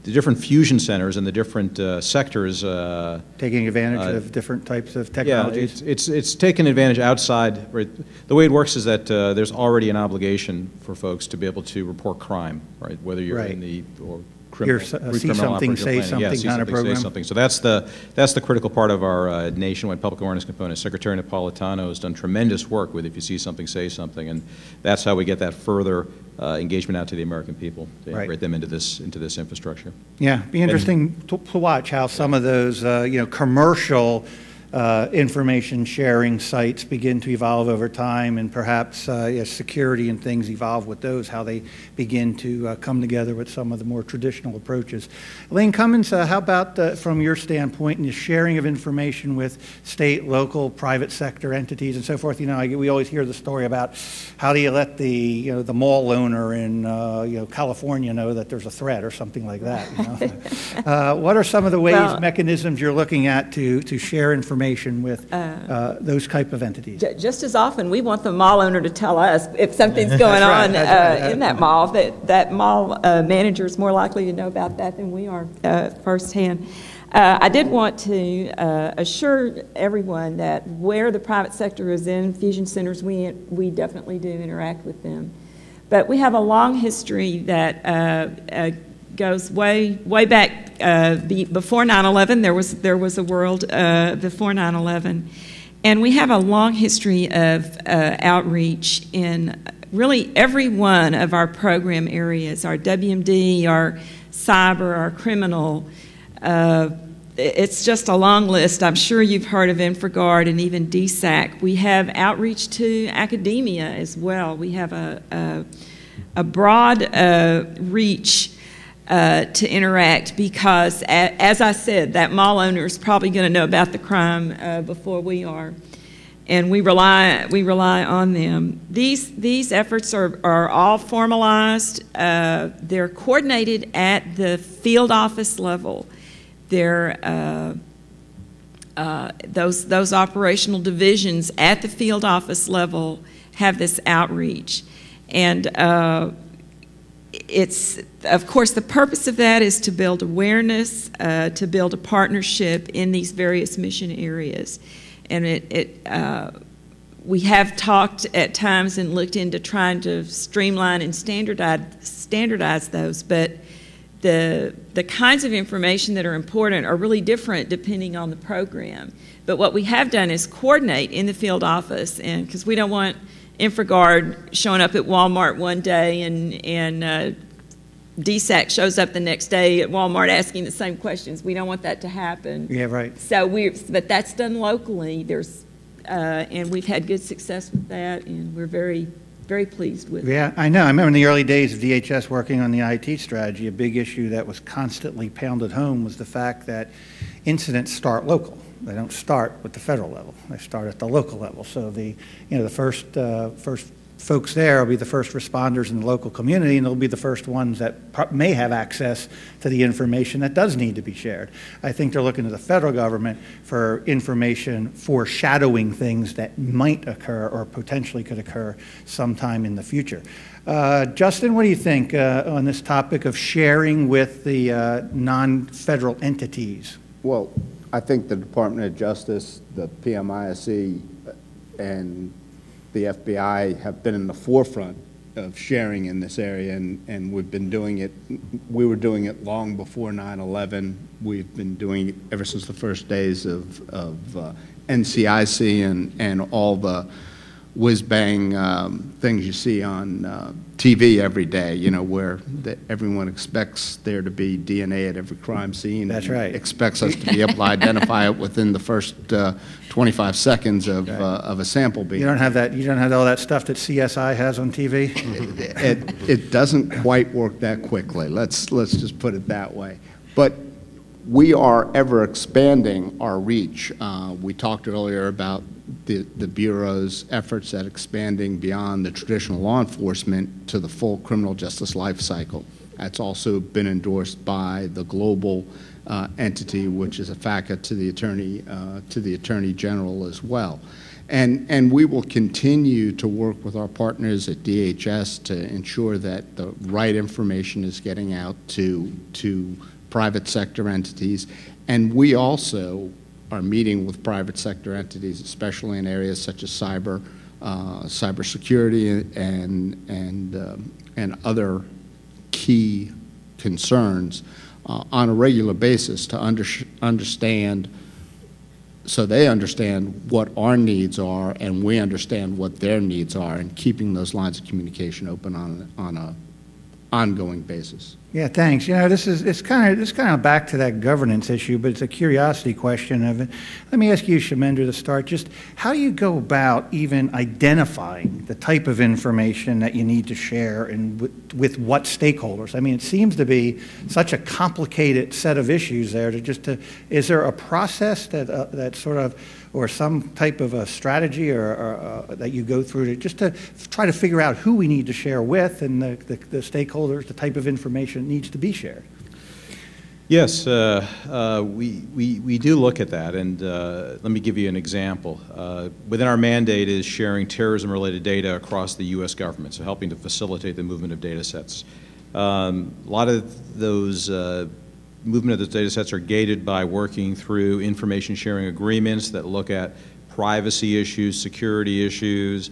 C: the different fusion centers and the different sectors.
B: Taking advantage of different types of technologies?
C: Yeah, it's taken advantage outside. Right? The way it works is that there's already an obligation for folks to be able to report crime, right? Whether you're in the, or
B: see something, say something kind of program?
C: Say something. So that's the critical part of our nationwide public awareness component. Secretary Napolitano has done tremendous work with if you see something, say something, and that's how we get that further engagement out to the American people to integrate them into this infrastructure.
B: Yeah, be interesting to watch how some of those commercial information sharing sites begin to evolve over time, and perhaps security and things evolve with those, how they begin to come together with some of the more traditional approaches. Elaine Cummins, how about from your standpoint in the sharing of information with state, local, private sector entities and so forth? We always hear the story about how do you let the mall owner in California know that there's a threat or something like that. What are some of the ways, mechanisms you're looking at to share information with those type of entities?
D: Just as often, we want the mall owner to tell us if something's going on in that mall. That mall manager is more likely to know about that than we are firsthand. I did want to assure everyone that where the private sector is in fusion centers, we definitely do interact with them. But we have a long history that goes way back before 9/11. There was a world before 9/11, and we have a long history of outreach in really every one of our program areas: our WMD, our cyber, our criminal. It's just a long list. I'm sure you've heard of InfraGard and even DSAC. We have outreach to academia as well. We have a broad reach to interact because, as I said, that mall owner is probably going to know about the crime before we are, and we rely on them. These efforts are all formalized. They're coordinated at the field office level. They're those operational divisions at the field office level have this outreach, and of course, the purpose of that is to build awareness, to build a partnership in these various mission areas. And we have talked at times and looked into trying to streamline and standardize those, but the kinds of information that are important are really different depending on the program. But what we have done is coordinate in the field office, and because we don't want InfraGard showing up at Walmart one day and DSAC shows up the next day at Walmart asking the same questions. We don't want that to happen.
B: Yeah, right.
D: So but that's done locally. And we've had good success with that, and we're very, very pleased with it.
B: Yeah, I know. I remember in the early days of DHS working on the IT strategy, a big issue that was constantly pounded home was the fact that incidents start local. They don't start with the federal level. They start at the local level. So the first folks there will be the first responders in the local community, and they'll be the first ones that may have access to the information that does need to be shared. I think they're looking to the federal government for information foreshadowing things that might occur or potentially could occur sometime in the future. Justin, what do you think on this topic of sharing with the non-federal entities?
E: Well, I think the Department of Justice, the PMISE, and the FBI have been in the forefront of sharing in this area, and we've been doing it. We were doing it long before 9/11. We've been doing it ever since the first days of NCIC and all the whiz-bang things you see on TV every day, where everyone expects there to be DNA at every crime scene.
B: That's right.
E: Expects us to be able to identify it within the first 25 seconds of a sample being.
B: You don't have that. You don't have all that stuff that CSI has on TV.
E: It doesn't quite work that quickly. Let's just put it that way. But we are ever expanding our reach. We talked earlier about the Bureau's efforts at expanding beyond the traditional law enforcement to the full criminal justice life cycle. That's also been endorsed by the global entity, which is a FACA to the Attorney General as well. And we will continue to work with our partners at DHS to ensure that the right information is getting out to private sector entities. And we also are meeting with private sector entities, especially in areas such as cybersecurity and other key concerns on a regular basis to understand, so they understand what our needs are and we understand what their needs are, and keeping those lines of communication open on a ongoing basis.
B: Yeah, thanks. You know, it's kind of back to that governance issue, but it's a curiosity question of it. Let me ask you, Kshemendra, to start. Just how do you go about even identifying the type of information that you need to share and with what stakeholders? I mean, it seems to be such a complicated set of issues there. Is there a process that sort of, or some type of a strategy or that you go through to try to figure out who we need to share with and the stakeholders, the type of information that needs to be shared?
C: Yes, we do look at that, and let me give you an example. Within our mandate is sharing terrorism-related data across the U.S. government, so helping to facilitate the movement of data sets. A lot of those movement of those data sets are gated by working through information sharing agreements that look at privacy issues, security issues,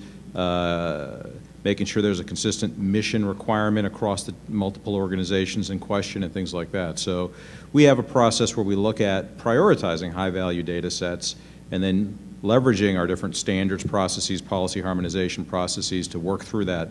C: making sure there's a consistent mission requirement across the multiple organizations in question and things like that. So we have a process where we look at prioritizing high-value data sets and then leveraging our different standards, processes, policy harmonization processes to work through that,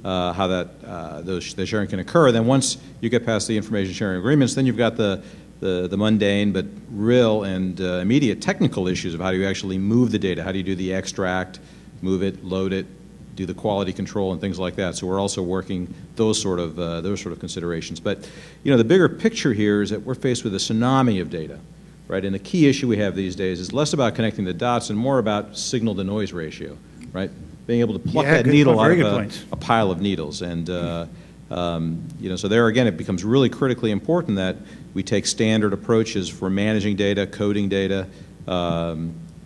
C: how the sharing can occur. Then once you get past the information sharing agreements, then you've got the mundane but real and immediate technical issues of how do you actually move the data, how do you do the extract, move it, load it, do the quality control and things like that. So we're also working those sort of considerations. But you know, the bigger picture here is that we're faced with a tsunami of data, right? And the key issue we have these days is less about connecting the dots and more about signal-to-noise ratio, right? Being able to pluck that needle out of a pile of needles. And you know, so there again, it becomes really critically important that we take standard approaches for managing data, coding data,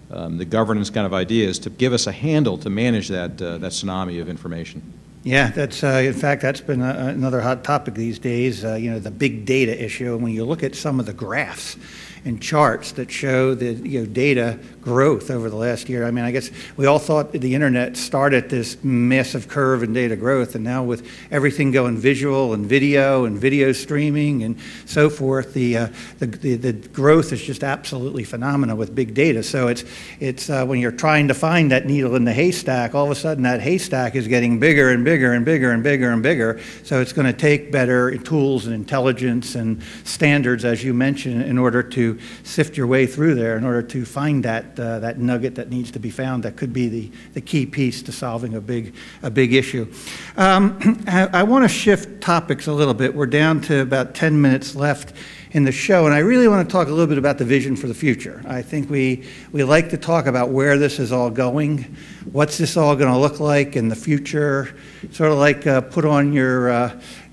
C: the governance kind of ideas to give us a handle to manage that tsunami of information.
B: Yeah, that's in fact that's been another hot topic these days. You know, the big data issue. And when you look at some of the graphs and charts that show the data growth over the last year. I mean, I guess we all thought the internet started this massive curve in data growth, and now with everything going visual and video streaming and so forth, the growth is just absolutely phenomenal with big data. So it's when you're trying to find that needle in the haystack, all of a sudden that haystack is getting bigger and bigger and bigger and bigger and bigger. So it's going to take better tools and intelligence and standards, as you mentioned, in order to sift your way through there, in order to find that nugget that needs to be found that could be the key piece to solving a big issue. I want to shift topics a little bit. We're down to about 10 minutes left in the show, and I really want to talk a little bit about the vision for the future. I think we like to talk about where this is all going, what's this all going to look like in the future, sort of like put on your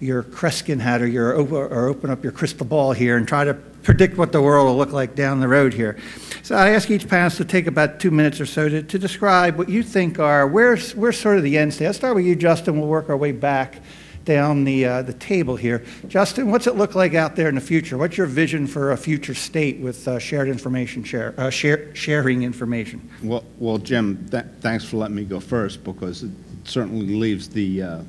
B: Kreskin hat or open up your crystal ball here and try to predict what the world will look like down the road here. So I ask each panelist to take about 2 minutes or so to describe what you think are, where's sort of the end state. I'll start with you, Justin. We'll work our way back down the table here. Justin, what's it look like out there in the future? What's your vision for a future state with shared information sharing information?
E: Well, Jim, thanks for letting me go first, because it certainly leaves the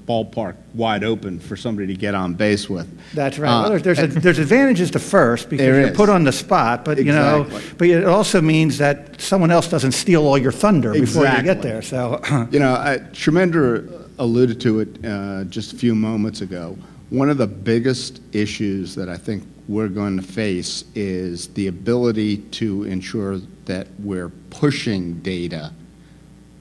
E: ballpark wide open for somebody to get on base with.
B: That's right. Well, there's advantages to first because you're put on the spot, but
E: exactly.
B: But it also means that someone else doesn't steal all your thunder before you get there. So
E: Kshemendra alluded to it just a few moments ago. One of the biggest issues that I think we're going to face is the ability to ensure that we're pushing data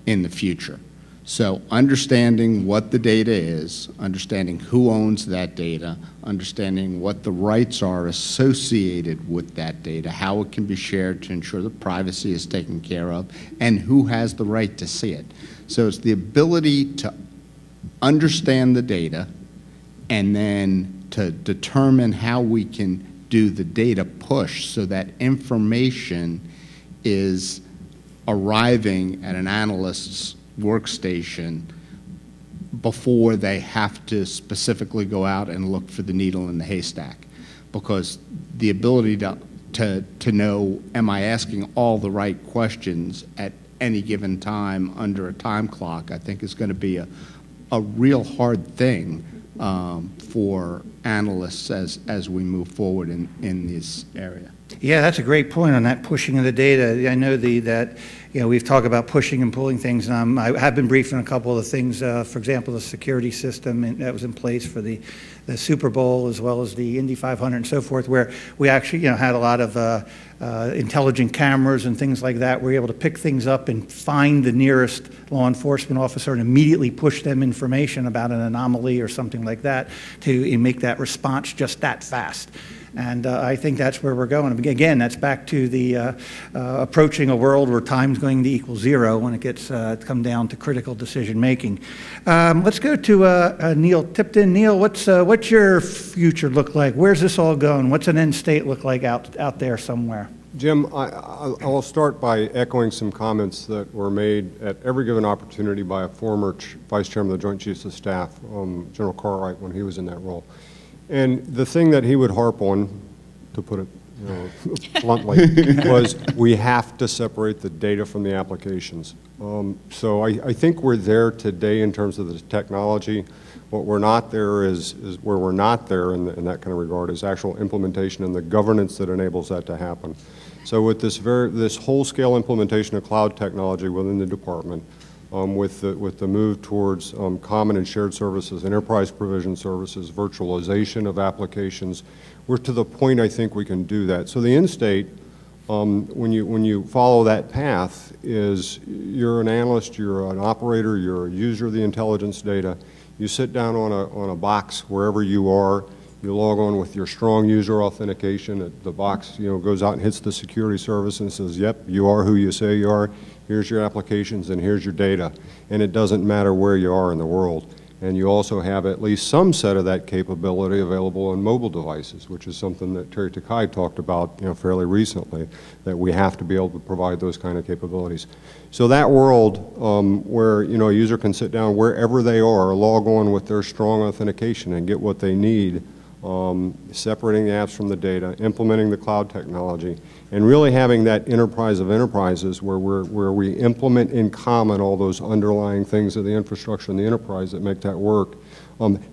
E: in the future. So understanding what the data is, understanding who owns that data, understanding what the rights are associated with that data, how it can be shared to ensure that privacy is taken care of, and who has the right to see it. So it's the ability to understand the data and then to determine how we can do the data push so that information is arriving at an analyst's workstation before they have to specifically go out and look for the needle in the haystack. Because the ability to know, am I asking all the right questions at any given time under a time clock, I think is going to be a real hard thing for analysts as we move forward in this area.
B: Yeah, that's a great point on that pushing of the data. I know that we've talked about pushing and pulling things, and I have been briefed on a couple of the things. For example, the security system that was in place for the Super Bowl as well as the Indy 500 and so forth, where we actually had a lot of intelligent cameras and things like that. We're able to pick things up and find the nearest law enforcement officer and immediately push them information about an anomaly or something like that to make that response just that fast. And I think that's where we're going. Again, that's back to the approaching a world where time's going to equal zero when it gets come down to critical decision making. Let's go to Neill Tipton. Neill, what's your future look like? Where's this all going? What's an end state look like out there somewhere?
A: Jim, I'll start by echoing some comments that were made at every given opportunity by a former Vice Chairman of the Joint Chiefs of Staff, General Cartwright, when he was in that role. And the thing that he would harp on, to put it bluntly, was we have to separate the data from the applications. So I think we're there today in terms of the technology. What we're not there is where we're not there in that kind of regard is actual implementation and the governance that enables that to happen. So with this whole-scale implementation of cloud technology within the department, with the move towards common and shared services, enterprise provision services, virtualization of applications, we're to the point I think we can do that. So the end state, when you follow that path, is you're an analyst, you're an operator, you're a user of the intelligence data. You sit down on a box wherever you are. You log on with your strong user authentication. The box goes out and hits the security service and says, "Yep, you are who you say you are. Here's your applications and here's your data." And it doesn't matter where you are in the world. And you also have at least some set of that capability available on mobile devices, which is something that Terry Takai talked about fairly recently, that we have to be able to provide those kind of capabilities. So that world where a user can sit down wherever they are, log on with their strong authentication and get what they need, separating the apps from the data, implementing the cloud technology, and really having that enterprise of enterprises where we implement in common all those underlying things of the infrastructure and the enterprise that make that work.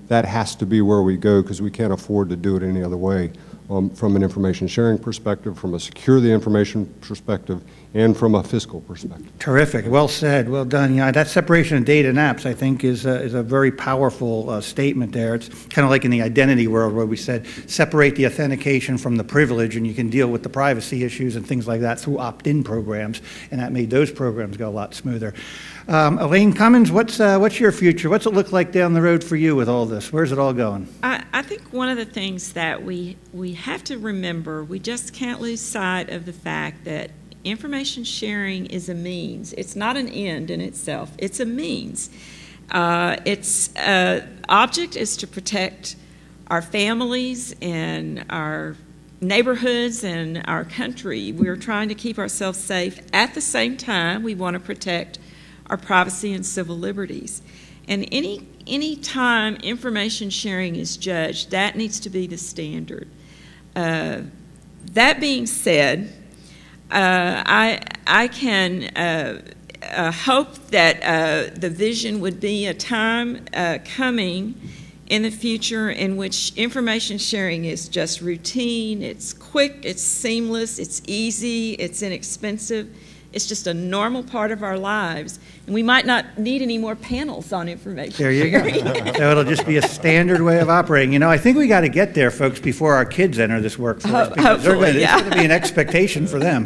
A: That has to be where we go because we can't afford to do it any other way. From an information sharing perspective, from a secure the information perspective, and from a fiscal perspective.
B: Terrific. Well said. Well done. That separation of data and apps, I think, is a very powerful statement there. It's kind of like in the identity world where we said separate the authentication from the privilege, and you can deal with the privacy issues and things like that through opt-in programs, and that made those programs go a lot smoother. Elaine Cummins, what's your future? What's it look like down the road for you with all this? Where's it all going?
D: I think one of the things that we have to remember, we just can't lose sight of the fact that information sharing is a means. It's not an end in itself. It's a means. Its object is to protect our families and our neighborhoods and our country. We're trying to keep ourselves safe. At the same time, we want to protect our privacy and civil liberties. And any time information sharing is judged, that needs to be the standard. That being said, I can hope that the vision would be a time coming in the future in which information sharing is just routine, it's quick, it's seamless, it's easy, it's inexpensive. It's just a normal part of our lives. And we might not need any more panels on information.
B: There you go. So it'll just be a standard way of operating. I think we got to get there, folks, before our kids enter this workforce.
D: Hopefully,
B: it's going to be an expectation for them.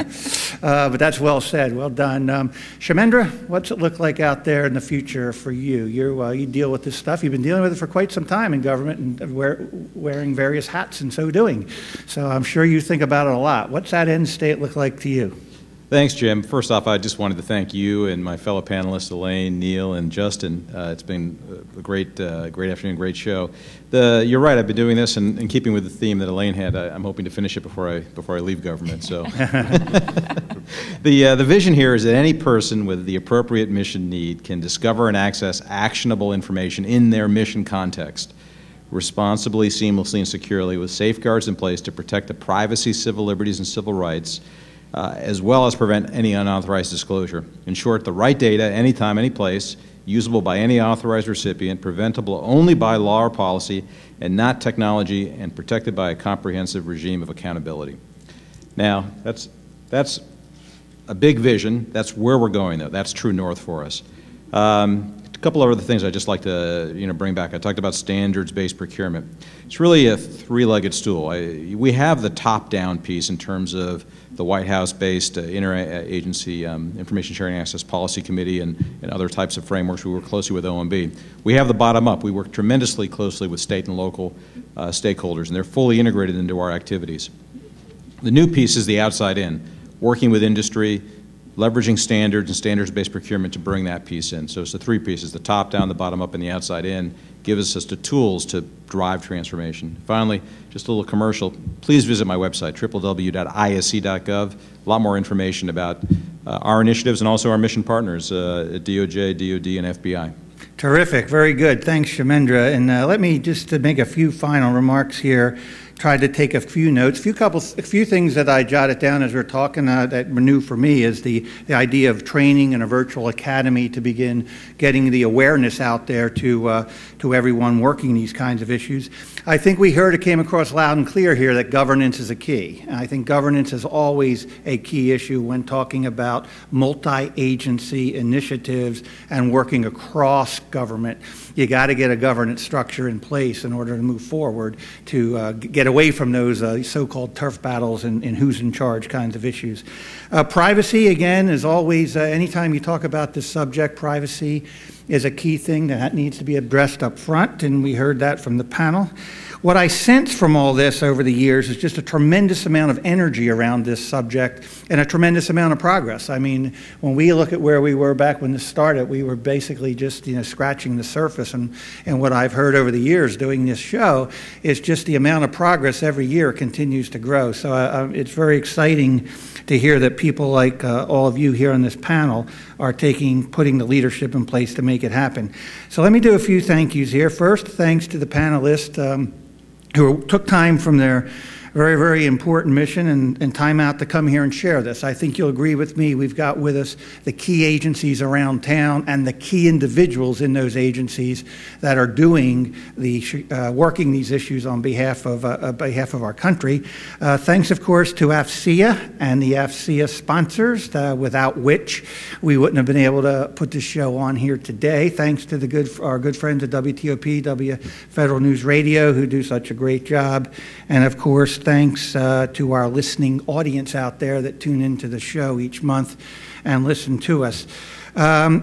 B: But that's well said. Well done. Kshemendra, what's it look like out there in the future for you? You deal with this stuff. You've been dealing with it for quite some time in government and wearing various hats in so doing. So I'm sure you think about it a lot. What's that end state look like to you?
C: Thanks, Jim. First off, I just wanted to thank you and my fellow panelists, Elaine, Neill, and Justin. It's been a great afternoon, great show. You're right. I've been doing this, and in keeping with the theme that Elaine had, I'm hoping to finish it before I leave government. So, the vision here is that any person with the appropriate mission need can discover and access actionable information in their mission context, responsibly, seamlessly, and securely, with safeguards in place to protect the privacy, civil liberties, and civil rights, as well as prevent any unauthorized disclosure. In short, the right data, anytime, any place, usable by any authorized recipient, preventable only by law or policy, and not technology, and protected by a comprehensive regime of accountability. Now, that's a big vision. That's where we're going, though. That's true north for us. A couple of other things I'd just like to bring back. I talked about standards-based procurement. It's really a three-legged stool. We have the top-down piece in terms of the White House-based interagency information sharing access policy committee and other types of frameworks. We work closely with OMB. We have the bottom-up. We work tremendously closely with state and local stakeholders, and they're fully integrated into our activities. The new piece is the outside-in, working with industry, leveraging standards and standards-based procurement to bring that piece in. So it's the three pieces, the top-down, the bottom-up, and the outside-in, gives us the tools to drive transformation. Finally, just a little commercial, please visit my website, www.isc.gov. A lot more information about our initiatives and also our mission partners at DOJ, DOD, and FBI.
B: Terrific, very good. Thanks, Kshemendra. And let me just to make a few final remarks here. Tried to take a few notes. A few things that I jotted down as we're talking that were new for me is the idea of training in a virtual academy to begin getting the awareness out there to everyone working these kinds of issues. I think we heard it came across loud and clear here that governance is a key. And I think governance is always a key issue when talking about multi-agency initiatives and working across government. You got to get a governance structure in place in order to move forward to get away from those so-called turf battles and who's in charge kinds of issues. Privacy, again, is always, anytime you talk about this subject, privacy is a key thing that needs to be addressed up front, and we heard that from the panel. What I sense from all this over the years is just a tremendous amount of energy around this subject and a tremendous amount of progress. I mean, when we look at where we were back when this started, we were basically just scratching the surface. And what I've heard over the years doing this show is just the amount of progress every year continues to grow. So it's very exciting to hear that people like all of you here on this panel are putting the leadership in place to make it happen. So let me do a few thank yous here. First, thanks to the panelists who took time from their very, very important mission and time out to come here and share this. I think you'll agree with me. We've got with us the key agencies around town and the key individuals in those agencies that are doing working these issues on behalf of our country. Thanks, of course, to AFCEA and the AFCEA sponsors, without which we wouldn't have been able to put this show on here today. Thanks to our good friends at WTOP, Federal News Radio, who do such a great job. And, of course, thanks to our listening audience out there that tune into the show each month and listen to us. Final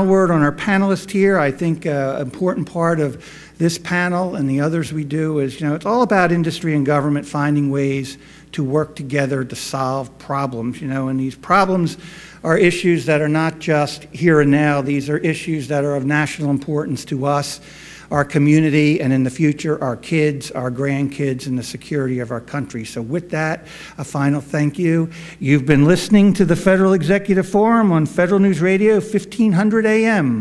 B: word on our panelists here. I think an important part of this panel and the others we do is, it's all about industry and government finding ways to work together to solve problems, and these problems are issues that are not just here and now. These are issues that are of national importance to us, our community, and in the future, our kids, our grandkids, and the security of our country. So with that, a final thank you. You've been listening to the Federal Executive Forum on Federal News Radio, 1500 AM.